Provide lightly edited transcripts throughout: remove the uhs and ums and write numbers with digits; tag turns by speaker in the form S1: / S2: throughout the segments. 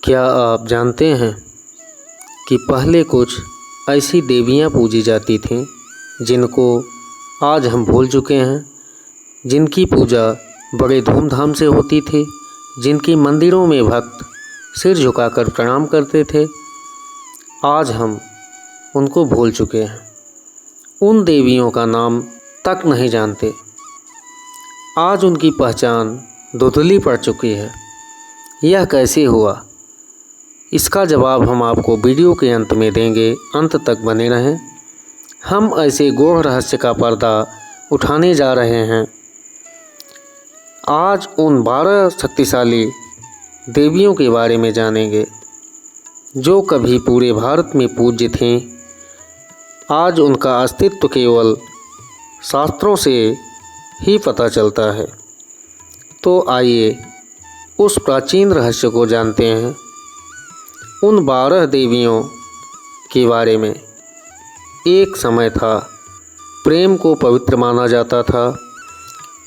S1: क्या आप जानते हैं कि पहले कुछ ऐसी देवियाँ पूजी जाती थीं जिनको आज हम भूल चुके हैं, जिनकी पूजा बड़े धूमधाम से होती थी, जिनकी मंदिरों में भक्त सिर झुकाकर प्रणाम करते थे। आज हम उनको भूल चुके हैं, उन देवियों का नाम तक नहीं जानते। आज उनकी पहचान धुंधली पड़ चुकी है। यह कैसे हुआ, इसका जवाब हम आपको वीडियो के अंत में देंगे। अंत तक बने रहें। हम ऐसे गूढ़ रहस्य का पर्दा उठाने जा रहे हैं। आज उन 12 शक्तिशाली देवियों के बारे में जानेंगे जो कभी पूरे भारत में पूज्य थीं। आज उनका अस्तित्व केवल शास्त्रों से ही पता चलता है। तो आइए उस प्राचीन रहस्य को जानते हैं। उन 12 देवियों के बारे में। एक समय था, प्रेम को पवित्र माना जाता था,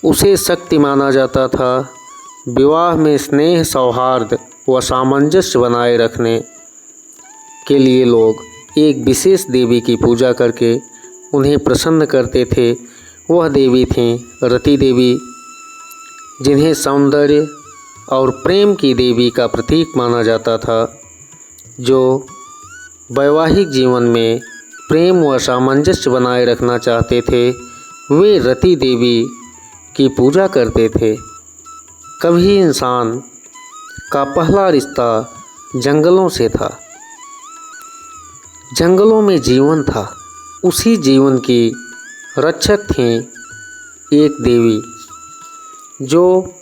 S1: उसे शक्ति माना जाता था। विवाह में स्नेह, सौहार्द व सामंजस्य बनाए रखने के लिए लोग एक विशेष देवी की पूजा करके उन्हें प्रसन्न करते थे। वह देवी थीं रति देवी, जिन्हें सौंदर्य और प्रेम की देवी का प्रतीक माना जाता था। जो वैवाहिक जीवन में प्रेम व सामंजस्य बनाए रखना चाहते थे, वे रति देवी की पूजा करते थे। कभी इंसान का पहला रिश्ता जंगलों से था। जंगलों में जीवन था, उसी जीवन की रक्षक थीं एक देवी जो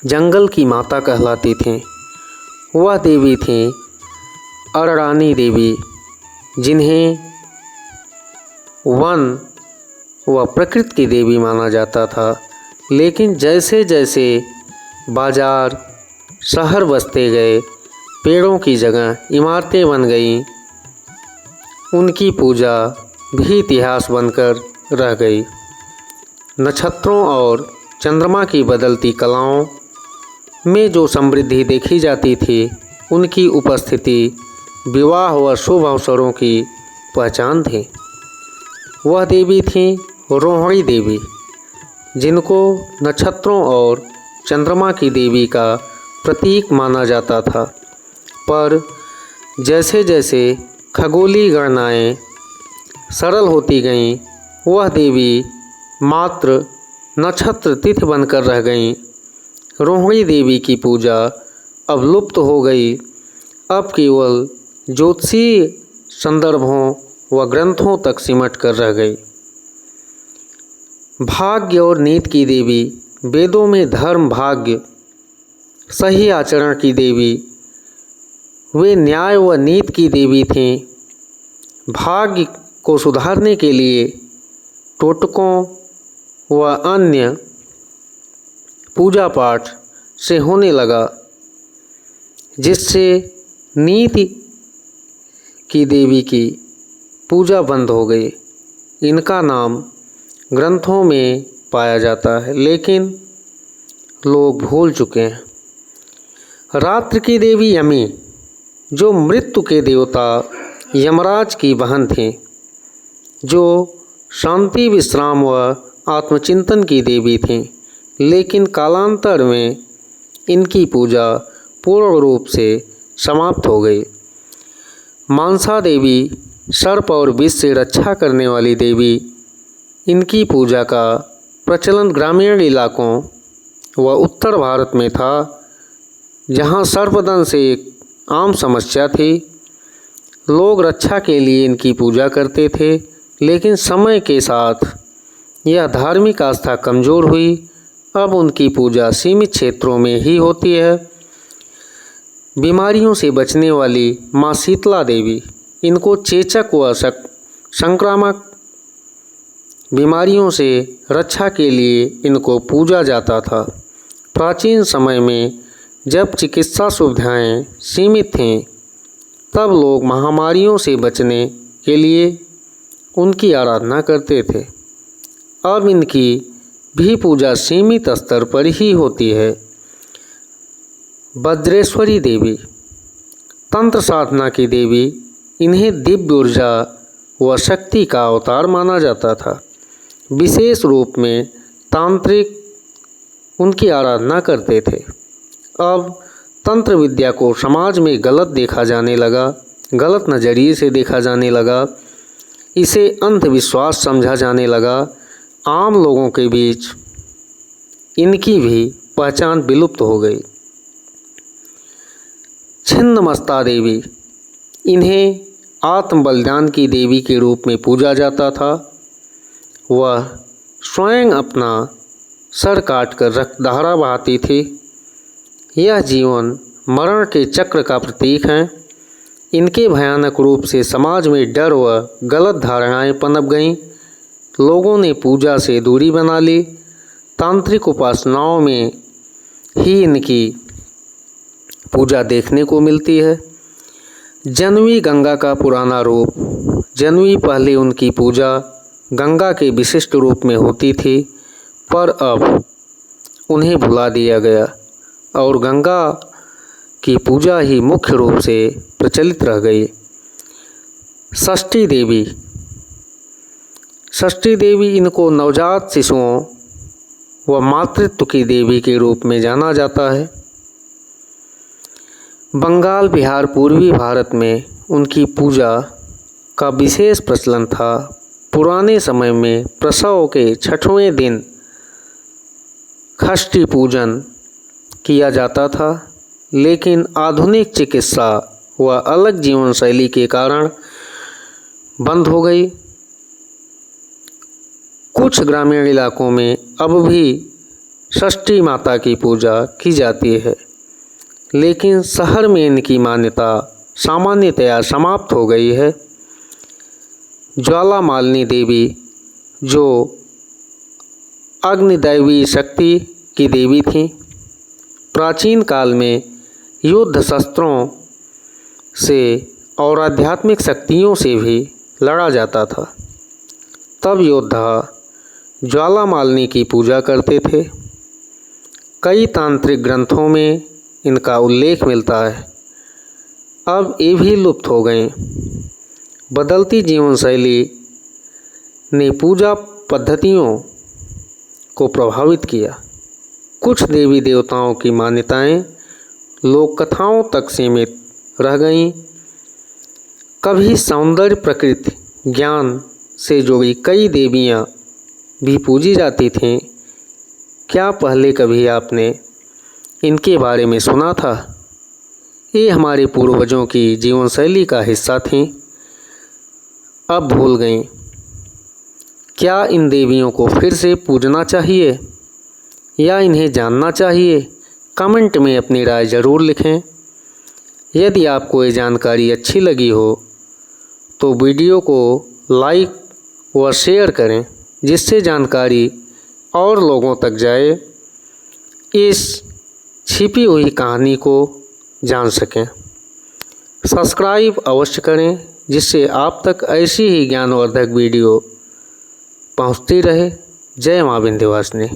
S1: जंगल की माता कहलाती थीं। वह देवी थीं अररानी देवी, जिन्हें वन व प्रकृति की देवी माना जाता था। लेकिन जैसे जैसे बाजार, शहर बसते गए, पेड़ों की जगह इमारतें बन गईं, उनकी पूजा भी इतिहास बनकर रह गई। नक्षत्रों और चंद्रमा की बदलती कलाओं में जो समृद्धि देखी जाती थी, उनकी उपस्थिति विवाह व शुभ अवसरों की पहचान थी। वह देवी थीं रोहिणी देवी, जिनको नक्षत्रों और चंद्रमा की देवी का प्रतीक माना जाता था। पर जैसे जैसे खगोलीय गणनाएँ सरल होती गईं, वह देवी मात्र नक्षत्र तिथि बनकर रह गईं। रोहिणी देवी की पूजा अब लुप्त हो गई। अब केवल ज्योतिषीय संदर्भों व ग्रंथों तक सिमट कर रह गई। भाग्य और नीति की देवी, वेदों में धर्म, भाग्य, सही आचरण की देवी, वे न्याय व नीति की देवी थीं। भाग्य को सुधारने के लिए टोटकों व अन्य पूजा पाठ से होने लगा, जिससे नीति की देवी की पूजा बंद हो गई। इनका नाम ग्रंथों में पाया जाता है, लेकिन लोग भूल चुके हैं। रात्रि की देवी यमी, जो मृत्यु के देवता यमराज की बहन थी, जो शांति, विश्राम व आत्मचिंतन की देवी थीं। लेकिन कालांतर में इनकी पूजा पूर्ण रूप से समाप्त हो गई। मानसा देवी, सर्प और विष से रक्षा करने वाली देवी, इनकी पूजा का प्रचलन ग्रामीण इलाकों व उत्तर भारत में था, जहां सर्पदंश एक आम समस्या थी। लोग रक्षा के लिए इनकी पूजा करते थे, लेकिन समय के साथ यह धार्मिक आस्था कमज़ोर हुई। अब उनकी पूजा सीमित क्षेत्रों में ही होती है। बीमारियों से बचने वाली माँ शीतला देवी, इनको चेचक व संक्रामक बीमारियों से रक्षा के लिए इनको पूजा जाता था। प्राचीन समय में जब चिकित्सा सुविधाएं सीमित थीं, तब लोग महामारियों से बचने के लिए उनकी आराधना करते थे। अब इनकी भी पूजा सीमित स्तर पर ही होती है। वज्रेश्वरी देवी, तंत्र साधना की देवी, इन्हें दिव्य ऊर्जा व शक्ति का अवतार माना जाता था। विशेष रूप में तांत्रिक उनकी आराधना करते थे। अब तंत्र विद्या को समाज में गलत देखा जाने लगा, गलत नज़रिए से देखा जाने लगा, इसे अंधविश्वास समझा जाने लगा। आम लोगों के बीच इनकी भी पहचान विलुप्त हो गई। छिन्नमस्ता देवी, इन्हें आत्म बलिदान की देवी के रूप में पूजा जाता था। वह स्वयं अपना सर काटकर रक्तधारा बहाती थी। यह जीवन मरण के चक्र का प्रतीक हैं। इनके भयानक रूप से समाज में डर व गलत धारणाएं पनप गईं। लोगों ने पूजा से दूरी बना ली। तांत्रिक उपासनाओं में ही इनकी पूजा देखने को मिलती है। जनवी गंगा का पुराना रूप। जनवी पहले उनकी पूजा गंगा के विशिष्ट रूप में होती थी, पर अब उन्हें भुला दिया गया और गंगा की पूजा ही मुख्य रूप से प्रचलित रह गई। षष्ठी देवी, षष्ठी देवी, इनको नवजात शिशुओं व मातृत्व की देवी के रूप में जाना जाता है। बंगाल, बिहार, पूर्वी भारत में उनकी पूजा का विशेष प्रचलन था। पुराने समय में प्रसव के 6वें दिन षष्ठी पूजन किया जाता था, लेकिन आधुनिक चिकित्सा व अलग जीवन शैली के कारण बंद हो गई। कुछ ग्रामीण इलाकों में अब भी षष्ठी माता की पूजा की जाती है, लेकिन शहर में इनकी मान्यता सामान्यतया समाप्त हो गई है। ज्वाला मालिनी देवी, जो अग्निदैवी शक्ति की देवी थीं, प्राचीन काल में युद्ध शस्त्रों से और आध्यात्मिक शक्तियों से भी लड़ा जाता था। तब योद्धा ज्वाला मालिनी की पूजा करते थे। कई तांत्रिक ग्रंथों में इनका उल्लेख मिलता है। अब ये भी लुप्त हो गए। बदलती जीवन शैली ने पूजा पद्धतियों को प्रभावित किया। कुछ देवी देवताओं की मान्यताएं लोक कथाओं तक सीमित रह गईं। कभी सौंदर्य, प्रकृति, ज्ञान से जुड़ी कई देवियां भी पूजी जाती थीं। क्या पहले कभी आपने इनके बारे में सुना था? ये हमारे पूर्वजों की जीवन शैली का हिस्सा थीं, अब भूल गईं। क्या इन देवियों को फिर से पूजना चाहिए या इन्हें जानना चाहिए? कमेंट में अपनी राय ज़रूर लिखें। यदि आपको ये जानकारी अच्छी लगी हो तो वीडियो को लाइक व शेयर करें, जिससे जानकारी और लोगों तक जाए, इस छिपी हुई कहानी को जान सकें। सब्सक्राइब अवश्य करें, जिससे आप तक ऐसी ही ज्ञानवर्धक वीडियो पहुंचती रहे। जय मां विंध्यवासिनी।